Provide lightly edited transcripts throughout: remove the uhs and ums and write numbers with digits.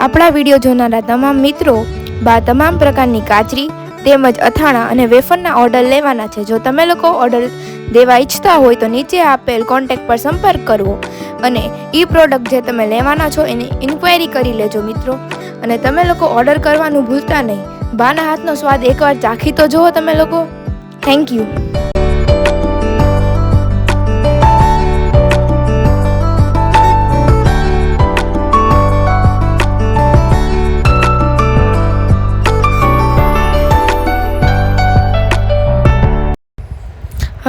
આપણા વિડીયો જોનારા તમામ મિત્રો તમામ પ્રકારની કાચરી તેમજ અથાણા અને વેફરના ઓર્ડર લેવાના છે। જો તમે લોકો ઓર્ડર દેવા ઈચ્છતા હોય તો નીચે આપેલ કોન્ટેક્ટ પર સંપર્ક કરવો અને એ પ્રોડક્ટ જે તમે લેવાના છો એની ઇન્ક્વાયરી કરી લેજો મિત્રો। અને તમે લોકો ઓર્ડર કરવાનું ભૂલતા નહીં। બાના હાથનો સ્વાદ એકવાર ચાખી તો જુઓ તમે લોકો। Thank you.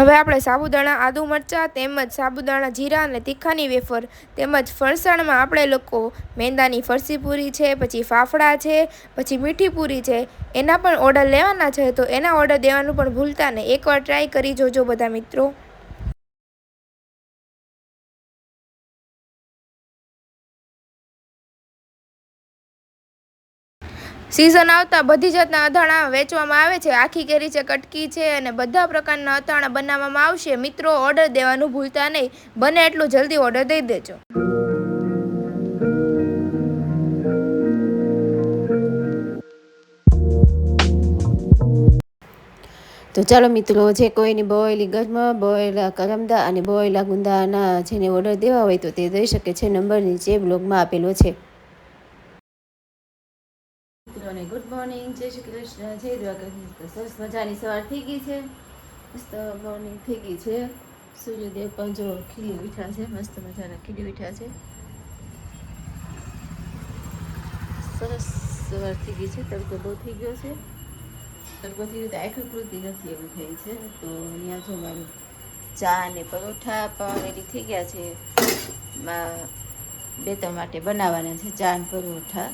હવે આપણે સાબુદાણા આદુ મરચાં તેમજ સાબુદાણા જીરા અને તીખાની વેફર તેમજ ફરસાણમાં આપણે લોકો મેંદાની ફરસી પૂરી છે, પછી ફાફડા છે, પછી મીઠી પૂરી છે, એના પણ ઓર્ડર લેવાના છે। તો એના ઓર્ડર દેવાનું પણ ભૂલતા નહીં। એકવાર ટ્રાય કરી જોજો બધા મિત્રો। સિઝન આવતા બધી જાતના અથાણા વેચવામાં આવે છે। આખી કેરી છે, કટકી છે અને બધા પ્રકારના અથાણા બનાવવામાં આવશે। મિત્રો ઓર્ડર દેવાનું ભૂલતા નહીં। બને એટલું જલ્દી ઓર્ડર દઈ દેજો। તો ચાલો મિત્રો, જે કોઈની બોયેલી ગરમાં બોયેલા કરમદા અને બોયેલા ગુંદાના જેને ઓર્ડર દેવા હોય તો તે દઈ શકે છે। નંબર નીચે બ્લોગમાં આપેલો છે। મિત્રોને ગુડ મોર્નિંગ, જય શ્રી કૃષ્ણ, જય દ્વારકાધીશ। તો સરસ મજાની સવાર થઈ ગઈ છે, મસ્ત મોર્નિંગ થઈ ગઈ છે। સૂર્યદેવ પણ જો ખીલી ઉઠ્યા છે, મસ્ત મજાના ખીલી ઉઠ્યા છે। સરસ સવાર થઈ ગઈ છે, તડકો બહુ થઈ ગયો છે। તડકો થઈ ગયો તો આખી પૂરતી નથી એવું થાય છે। તો અહીંયા જો મારું ચા અને પરોઠા પણ રેડી થઈ ગયા છે। બે ત્રણ માટે બનાવવાના છે ચા અને પરોઠા।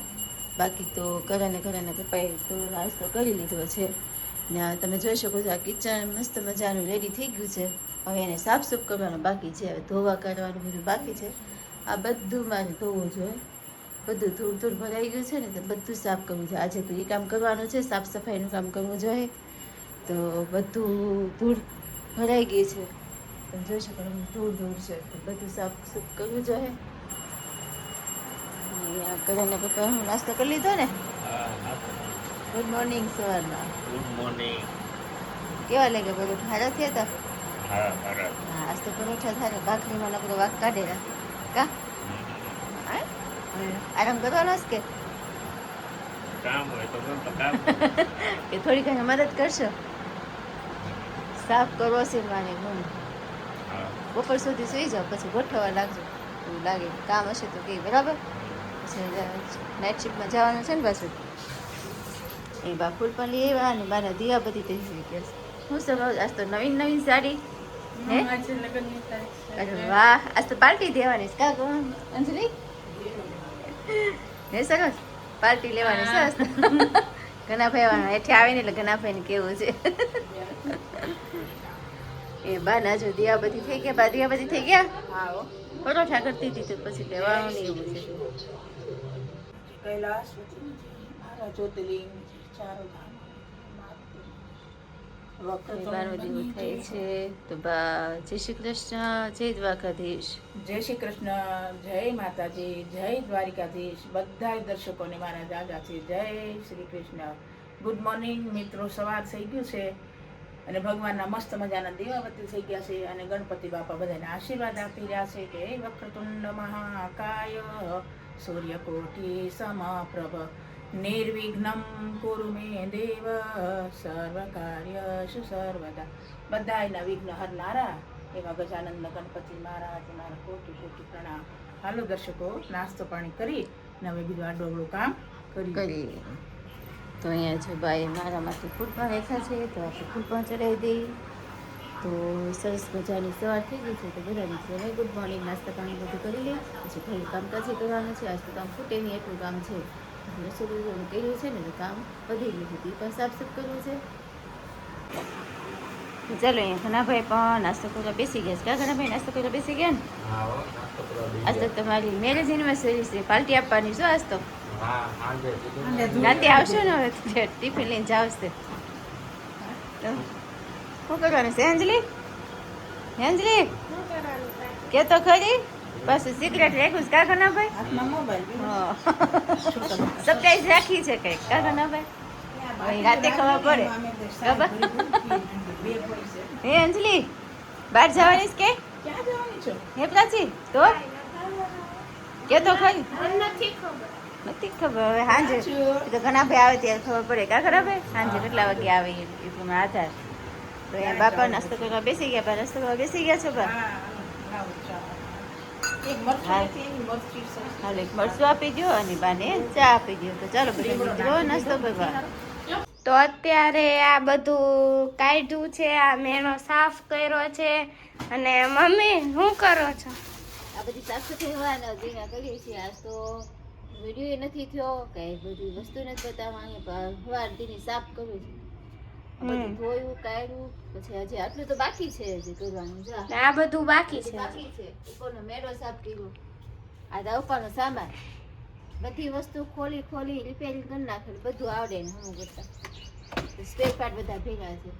બાકી તો ઘરાને પપ્પાએ તો નાસ્તો કરી લીધો છે ને તમે જોઈ શકો છો આ કિચન મસ્ત મજાનું રેડી થઈ ગયું છે। હવે એને સાફ સૂફ કરવાનું બાકી છે, હવે ધોવા કાઢવાનું બધું બાકી છે। આ બધું મારે ધોવું જોઈએ, બધું ધૂળ ધૂળ ભરાઈ ગયું છે ને તો બધું સાફ કરવું છે। આજે તો એ કામ કરવાનું છે, સાફ સફાઈનું કામ કરવું જોઈએ। તો બધું ધૂળ ભરાઈ ગઈ છે, તમે જોઈ શકો ધૂળ છે, તો બધું સાફ સૂફ કરવું જોઈએ। કરેને પપ્પા નાસ્તો કરી લીધો ને? ગુડ મોર્નિંગ સવારમાં। Good morning. કેવા લાગે પરોઠા? સારા થયા હતા? હા, આજ તો પરોઠા થાય, ભાખરીમાં નકરો વાક કાઢેલા કા? આરામ કરવાનો કે કામ હોય તો કામ કે થોડી ઘણી મદદ કરશો? સાફ કરવો છે મારે ઘણું, બપોર સુધી સુઈ જાઓ પછી ગોઠવવા લાગજો, એવું લાગે કામ હશે તો કે બરાબર। પછી નાઇટ શિફ્ટમાં જવાનું છે ને પાછું એ બા ફૂલ પણ લઈ આવ્યા અને બારા દીવા બધી થઈ ગયા છે। હું સમજ આજ તો નવીન સાડી હે? અરે વાહ, આજ તો પાર્ટી દેવાની છે કા અંજલિ? હે સરસ પાર્ટી લેવાની છે આજ તો। ઘનાભાઈ આવવાના હેઠે આવે ને એટલે ઘનાભાઈને કેવું છે એ બા ના જો દિયા બધી થઈ ગયા, બા દિયા બધી થઈ ગયા, પરોઠા કરતી હતી તો પછી લેવાનું ને એવું છે। કૈલાસ જ્યોતિર્લિંગ બારો દીવો થાય છે। તો બા જય શ્રી કૃષ્ણ, જય દ્વારકાધીશ। જય શ્રી કૃષ્ણ, જય માતાજી, જય દ્વારિકાધીશ। બધા દર્શકોને મારા દાદાથી જય શ્રી કૃષ્ણ। ગુડ મોર્નિંગ મિત્રો, સવાર થઈ ગયું છે અને ભગવાનના મસ્ત મજાના દીવાબત્તી થઈ ગયા છે અને ગણપતિ બાપા બધાને આશીર્વાદ આપી રહ્યા છે કે હે વક્રતુંડ મહાકાય સૂર્યકોટિ સમપ્રભ નિર્વિઘ્નમ કુરુ મે દેવ સર્વકાર્યસુ સર્વદા। બધા એના વિઘ્ન હરનારા એવા ગજાનંદ ગણપતિ મહારાજ મારા કોટી કોટી પ્રણામ। હાલો દર્શકો, નાસ્તો પાણી કરી ને હવે બીજું આડોવડું કામ કરી। તો અહીંયા જો બાએ મારા માટે ફૂલ પણ રાખ્યા છે, તો આપણે ફૂલ પણ ચડાવી દઈએ। તો સરસ મજાની સવાર થઈ ગઈ છે, તો બધાની સવારે ગુડ મોર્નિંગ, નાસ્તા પાણી બધું કરી લે પછી ઘરે કામકાજ કરવાનું છે। આજ તો કામ ખૂટે નહીં એટલું કામ છે, રસોઈ કર્યું છે ને તો કામ વધી ગયું છે, એ પણ સાફ સૂફ કરવું છે। ચાલો અહીંયા ઘનાભાઈ પણ નાસ્તો કરવા બેસી ગયા છે કા? ઘનાભાઈ નાસ્તો કરવા બેસી ગયા ને? આજ તો તમારી મેરેજ એનિવર્સરી છે, પાર્ટી આપવાની છો આજ તો? રાતે આવશો ને? હવે ટિફિન લઈને જાવશે તો શું કરવાનું છે અંજલિ? અંજલિ કે તો ખરી પાછું સિક્રેટ રાખ્યું છે કાકા ના ભાઈ હાથમાં મોબાઈલ હા છોટા મોટા. સરપ્રાઈઝ રાખી છે કંઈક કાકા ના ભાઈ ભાઈ રાતે ખબર પડે અમે તો ખબર? બે પડી છે. હે અંજલિ બહાર જવાની છે કે ક્યાં જવાની છો? હે પ્રાચી તો કે તો ખરી નથી ખબર હવે સાંજે એ તો ઘણા ભાઈ આવે ત્યારે ખબર પડે કા ખરા ભાઈ સાંજે કેટલા વાગે આવે એ પ્રમાણે આધાર તો અહીંયા બાપા નાસ્તો કરવા બેસી ગયા બા નાસ્તો કરવા બેસી ગયા છો બા હા, લાવો ચા. એક મરચું હા. નથી, એની મરચી છે. હાલો એક મરચું આપી દો અને બાને ચા આપી દો તો ચાલો બધા મિત્રો નાસ્તો કરવા તો અત્યારે આ બધું કાઢ્યું છે આ મેણો સાફ કર્યો છે અને મમ્મી શું કરો છો આ બધી સાફ સફાઈ હવાના ધીના કરીએ છીએ આજ તો વિડીયો નથી થયો કઈ બધી વસ્તુ નથી બતાવવાની પણ હવાર ધીની સાફ કરું છું બધું ધોયું કાઢ્યું પછી હજી આટલું તો બાકી છે હજી કરવાનું જા ને આ બધું બાકી હજી છે બાકી છે ઉપરનો મેળો સાફ કર્યો આ દા ઉપરનો સામાન બધી વસ્તુ ખોલી ખોલી રિપેરિંગ કરી નાખેલું બધું આવડે ને હું કરતા સ્પેર પાર્ટ બધા ભેગા છે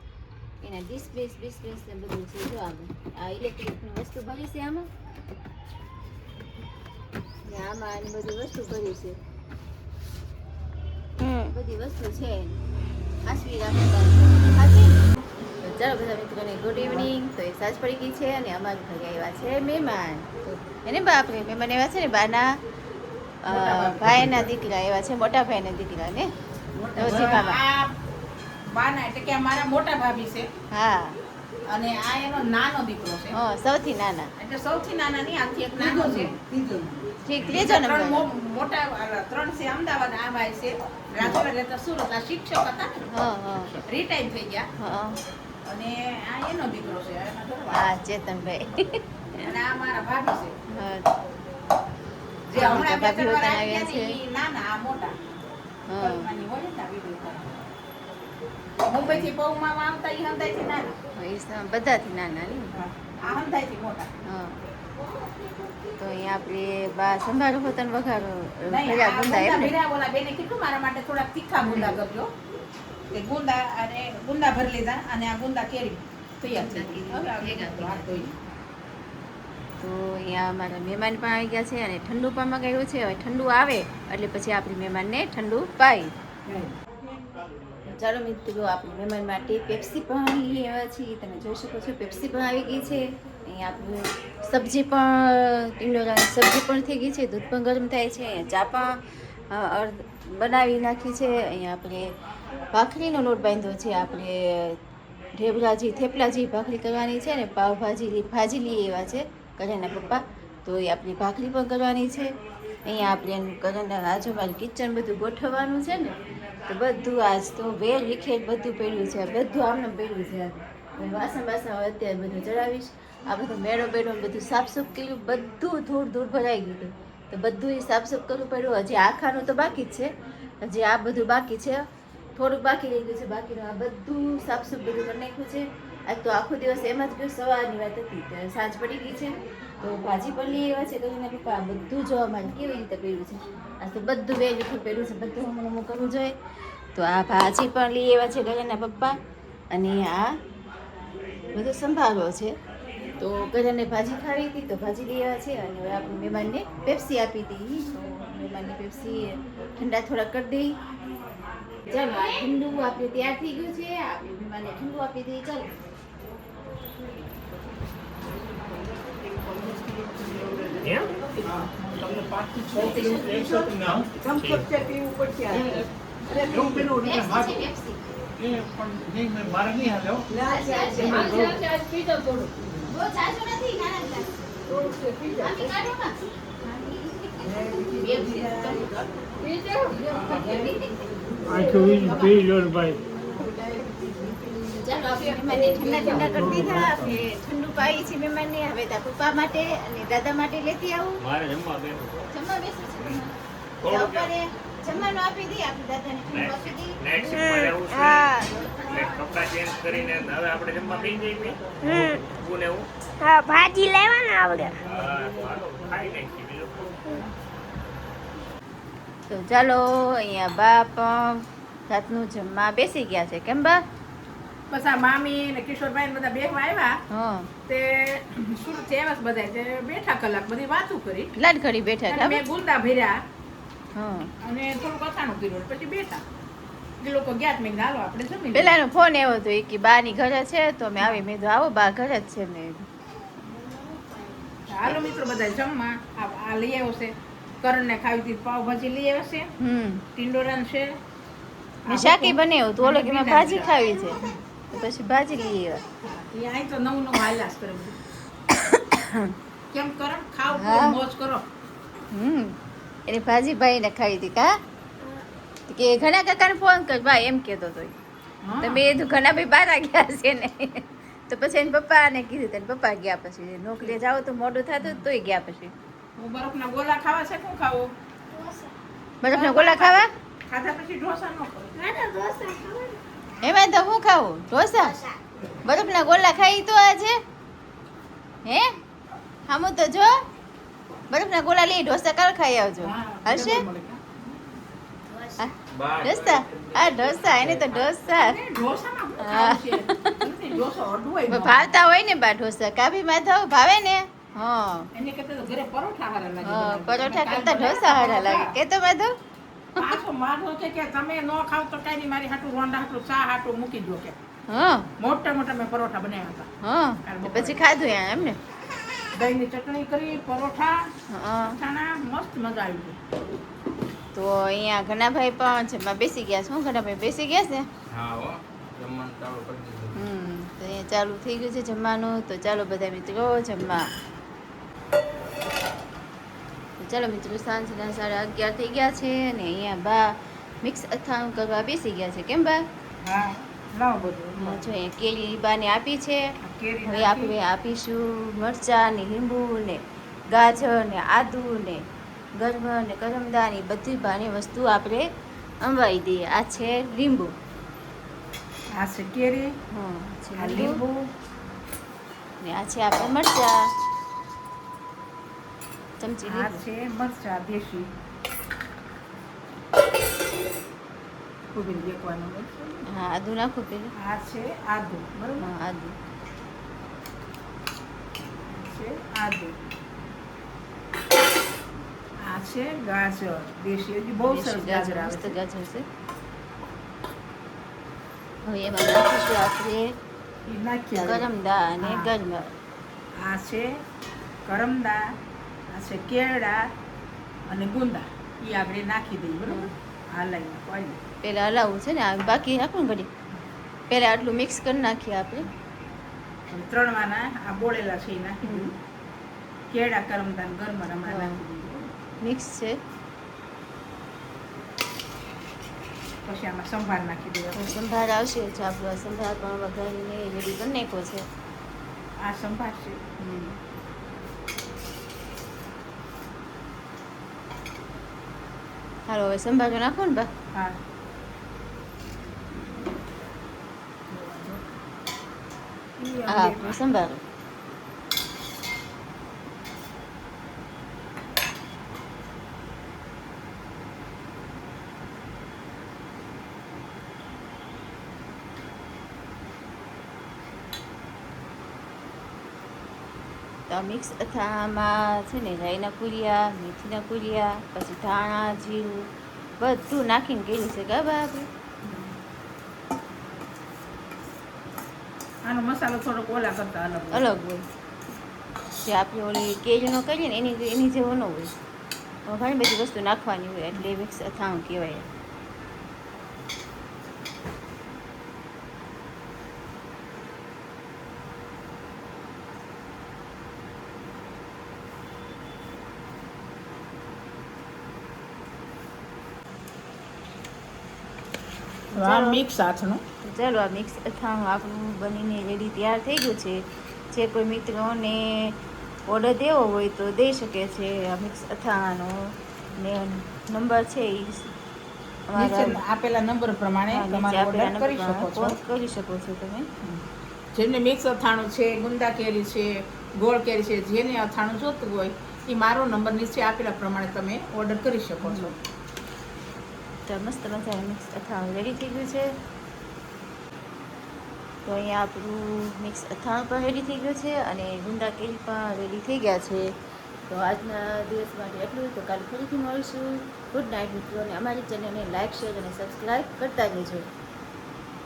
એના ડીશ ને બધું છે જો આમાં આ ઇલેક્ટ્રિકની વસ્તુ ભરી છે આમાં ને આમાં આની બધી વસ્તુ ભરી છે બધી વસ્તુ છે હાસવી રાખતા તો ચાલો બધા મિત્રોને ગુડ ઇવનિંગ તો એ સાંજ પડી ગઈ છે અને અમારા ઘરે આવ્યા છે મહેમાન એને બાપરે મહેમાન આવ્યા છે ને બાના ભાઈના દીકરા એવા છે મોટા ભાઈના દીકરા ને નવજીભામાં. આ બાના એટલે કે અમારા મોટા ભાભી છે હા અને આ એનો નાનો દીકરો છે હા સૌથી નાના એટલે સૌથી નાના નહીં આથી એક નાનો છે ઠીક ત્રીજો ત્રણ નંબર મોટા ત્રણ છે અમદાવાદ આ ભાઈ છે રાજકોટ રહેતા સુરત આ શિક્ષક હતા ને હા હા રિટાયર થઈ ગયા હા અને આ એનો દીકરો છે એના ઘરવાળો. હા ચેતનભાઈ અને આ મારા ભાભી છે હા જે હમણાં બે ભાભી ત્રણ વાર હોતા આવી આવ્યા ગયા ને છે. ઈ નાના આ મોટા હા કલ્પનાની હોય ને આ વિડીયો મુંબઈ થી પૌમાં આવતા ઈ હંધાઈથી નાના બધાથી નાના ને આ હંધાઈથી મોટા હા તો અહીંયા આપણે બા સંભાળો હોતન વઘારો નહીં, ભર્યા આ ગુંદા એમ ને ભર્યા ઓલા બેને કીધું મારા માટે થોડા તીખા ગુંદા કરજો તે ગુંદા અને ગુંદા ભરી લીધા અને આ ગુંદા કેરી તૈયાર થઈ ગઈ. હવે આ ભેગા હાથ ધોઈ. તો અહીંયા અમારા મહેમાન પણ આવી ગયા છે અને ઠંડુ પણ મંગાવ્યું છે હવે ઠંડુ આવે એટલે પછી આપણી મહેમાનને ઠંડુ પાઈ ચાલો મિત્રો આપણે મહેમાન માટે પેપ્સી પણ લઈ આવ્યા છીએ તમે જોઈ શકો છો પેપ્સી પણ આવી ગઈ છે અહીંયા આપણે સબ્જી પણ ટીંડોળાની સબ્જી પણ થઈ ગઈ છે દૂધ પણ ગરમ થાય છે અહીંયા ચા પણ બનાવી નાખી છે અહીંયા આપણે ભાખરીનો લોટ બાંધ્યો છે આપણે ઢેબરાજી થેપલાજી ભાખરી કરવાની છે ને પાવભાજી ભાજી લઈ આવ્યા છે કરેના પપ્પા તો એ આપણી ભાખરી પણ કરવાની છે અહીંયા આપણે એનું કરેના આજુબાજુ કિચન બધું ગોઠવવાનું છે ને તો બધું આજ તો વેર વિખેર બધું પડ્યું છે બધું આમને પડ્યું છે હવે વાસણ હવે અત્યારે બધું ચડાવીશ આ બધું મેળો બેડો બધું સાફસૂફ કર્યું બધું ધૂળ ધૂળ ભરાઈ ગયું હતું તો બધું એ સાફસૂફ કરવું પડ્યું હજી આખાનું તો બાકી જ છે હજી આ બધું બાકી છે થોડુંક બાકી રહી ગયું છે બાકીનું આ બધું સાફસૂફ બધું કરી નાખ્યું છે આજ તો આખો દિવસ એમ જ ગયો સવારની વાત હતી ત્યારે સાંજ પડી ગઈ છે તો ભાજી પણ લઈ આવ્યા છે કરીને પપ્પા બધું જોવા માટે કેવી રીતે પહેર્યું છે આજ તો બધું વેર વિખેર પહેર્યું છે બધું હમણાં કરવું જોઈએ તો આ ભાજી પણ લઈ આવ્યા છે ઘરેના પપ્પા અને આ બધું સંભાળો છે તો ઘરેને ભાજી ખાવી હતી તો ભાજી લઈ આવ્યા છે અને હવે આપણે મહેમાનને પેપ્સી આપી હતી તો મહેમાનને પેપ્સી ઠંડા થોડા કરી દઈ ચાલો આ ઠંડુ આપણે તૈયાર થઈ ગયું છે આપણે મહેમાનને ઠંડુ આપી દઈએ ચાલો ચમચો પીવું પડશે આ. એવું પેલું પેપ્સી છે, પેપ્સી. મારે નહીં હાલે હો. બહુ જાજો નથી નાના ગ્લાસ આમી કાઢો ના ચાલો આપણે મહેમાનને ઠંડા કરી દીધા આપણે ઠંડુ પાઈ છે મહેમાનને હવે તા પપ્પા માટે અને દાદા માટે લેતી આવું મારે જમવા બેન જમવા બેસું છે બપોરે જમવાનું આપી દઈએ આપણે દાદાને ઠંડુ આપી દઈએ નાઇટ શિફ્ટમાં રહેવું છે હા એટલે કપડાં ચેન્જ કરીને હવે આપણે જમવા બેસી જઈએ ઊભું ને એવું હા ભાજી લેવાના આવડે હા હાલો ખાઈ નાખીએ બીજું તો ચાલો અહીંયા બા પણ રાતનું જમવા બેસી ગયા છે કેમ બા બસ આ મામી ને કિશોરભાઈ ને બધા બેહવા આવ્યા હા તે સુરત થી આવ્યા છે બધા તે બેઠા કલાક બધી વાતું કરી લાડખડી બેઠા અને હતા મેં ગુંદા ભર્યા હા અને થોડુંક અથાણું કર્યું પછી બેઠા એ લોકો ગયા મેં કીધું હાલો આપણે જમી લઈએ. પેલાનો ફોન એવો હતો એ કે બાની ઘરે છે તો મેં આવી મેં કીધું આવો બા ઘરે જ છે મેં હાલો મિત્રો બધા જમવા આ લઈ આવ્યો છે કરણને ખાવી હતી પાવભાજી લઈ આવ્યો છે ટિંડોરાન છે મેં શાકી બનાવ્યું તો ઓલો કે મારે ભાજી ખાવી છે તો પછી ભાજી લઈ આવ્યા એ અહીં તો નવું નવું હાલ્યા જ કરે બધું. કેમ કરણ ખાવ હા. મોજ કરો એની ભાજી ભાઈને ખાવી હતી કા કે ઘણા કાકાને ફોન કર ભાઈ એમ કહેતો હતો હા. તો મેં કીધું ઘણા ભાઈ બહાર ગયા છે ને તો પછી એને પપ્પાને કીધું તો પપ્પા ગયા પછી નોકરીએ જાવ તો મોડું થતું તોય ગયા પછી હું બરફના ગોલા ખાવા છે શું ખાવું બરફના ગોલા ખાવા ખાધા પછી ઢોસા ન ખાવ એમાં તો હું ખાવું ઢોસા બરફના ગોલા ખાઈ તો આજે હે હામું તો જો બરફના ગોલા લઈ ઢોસા કાલ ખાઈ આવજો હશે ઢોસા હા ઢોસા એને તો ઢોસા ઢોસામાં શું હા. ખાવું છે? નથી, ઢોસો અડવો ય ન હોય. ભાવતા હોય ને બા ઢોસા કાભી માધવ ભાવે ને હા એને કરતા તો ઘરે પરોઠા હારા લાગે હા બનાવીને. પરોઠા કાલ કરતા બનાવ્યા ઢોસા હારા લાગે પરોઠા. કે તો માધવ પાછો માધવ છે કે તમે ન ખાવ તો કઈ નહીં મારી હાટું રોંડા હાટું ચા હાટું મૂકી દો કે હા મોટા મોટા મેં પરોઠા બનાવ્યા હતા હા તો પછી ખાધું યા એમ ને દહીંની ચટણી કરી પરોઠા હા અથાણા મસ્ત મજા આવી ગઈ તો અહીંયા ઘનાભાઈ પણ જમવા બેસી ગયા છે હું ઘનાભાઈ બેસી ગયા છે હા હો જમવાનું ચાલુ કરી દીધું તો અહીંયા ચાલુ થઈ ગયું છે જમવાનું તો ચાલો બધા મિત્રો જમવા તો ચાલો મિત્રો સાંજના 11:30 થઈ ગયા છે અને અહીંયા બા મિક્સ અથાણું કરવા બેસી ગયા છે કેમ બા હા લાવો બધું જો અહીંયા કેરી બાને આપી છે આ કેરી હવે આપણે આપીશું મરચાં ને લીંબુ ને ગાજર ને આદુ ને ગરમ ને કરમદાની બધી ભાની વસ્તુ આપણે અંબાઈ દઈએ આ છે લીંબુ આ છે કેરી હા છે આ લીંબુ લીંબુ ને આ છે આપણે મરચાં ચમચી આ લીંબુ છે મરચા દેશી ઉભી દેખવાનું મરચું. હા આદુ નાખો પેલું આ છે આદુ બરોબર હા આદુ છે આદુ આ છે ગાજર દેશી હજી બહુ સરસ ગાજર આવે મસ્ત છે ગાજર છે હવે એમાં નાખીશું આપણે ઈ નાખી આવે. ગરમદા અને હા. ગરમર આ છે કરમદા આ છે કેળા અને ગુંદા એ આપણે નાખી દઈએ બરોબર આ લઈ નાખો આવી. પેલા હલાવવું છે ને આ બાકી રાખવું ને ઘડી પેલા આટલું મિક્સ કરી નાખીએ આપણે અને ત્રણવાના આ બોળેલા છે એ નાખી દઈએ કેળા કરમદા અને ગરમર હમણાં હા. નાખી દઈએ મિક્સ છે પછી આમાં સંભાર નાખી દઈએ તો સંભાર આવશે તો આપણો આ સંભાર પણ વઘારીને રેડી કરી નાખ્યો છે આ સંભાર છે હાલો હવે સંભારો નાખો ને બા હા ઈ આ આપણે આપણો સંભારો તો મિક્સ અથાણામાં છે ને રાઈના કુરિયા મેથીના કુરિયા પછી ધાણા જીરું બધું નાખીને કર્યું છે ગાબા આપણે આનો મસાલો થોડોક ઓલા કરતા અલગ હોય. અલગ હોય જે આપણે ઓલી કેરીનો કરીએ ને એની જેવો ન હોય ઘણી બધી વસ્તુ નાખવાની હોય એટલે મિક્સ અથાણું કહેવાય આ મિક્સ સાથનું તો ચાલો આ મિક્સ અથાણું આપણું બનીને રેડી તૈયાર થઈ ગયું છે જે કોઈ મિત્રોને ઓર્ડર દેવો હોય તો દઈ શકે છે આ મિક્સ અથાણાનો ને નંબર છે એ નીચે આપેલા નંબર પ્રમાણે તમારે ઓર્ડર કરી શકો છો ફોન કરી શકો છો તમે જેમને મિક્સ અથાણું છે ગુંદા કેરી છે ગોળ કેરી છે જેને અથાણું જોતું હોય એ મારો નંબર નીચે આપેલા પ્રમાણે તમે ઓર્ડર કરી શકો છો તો મસ્ત મજાનું મિક્સ અથાણું રેડી થઈ ગયું છે તો અહીંયા આપણું મિક્સ અથાણું પણ રેડી થઈ ગયું છે અને ગુંદા કેરી પણ રેડી થઈ ગયા છે. તો આજના દિવસ માટે એટલું. તો કાલે ફરીથી મળીશું. ગુડ નાઇટ મિત્રો, અને અમારી ચેનલને લાઇક, શેર અને સબસ્ક્રાઈબ કરતા રહેજો.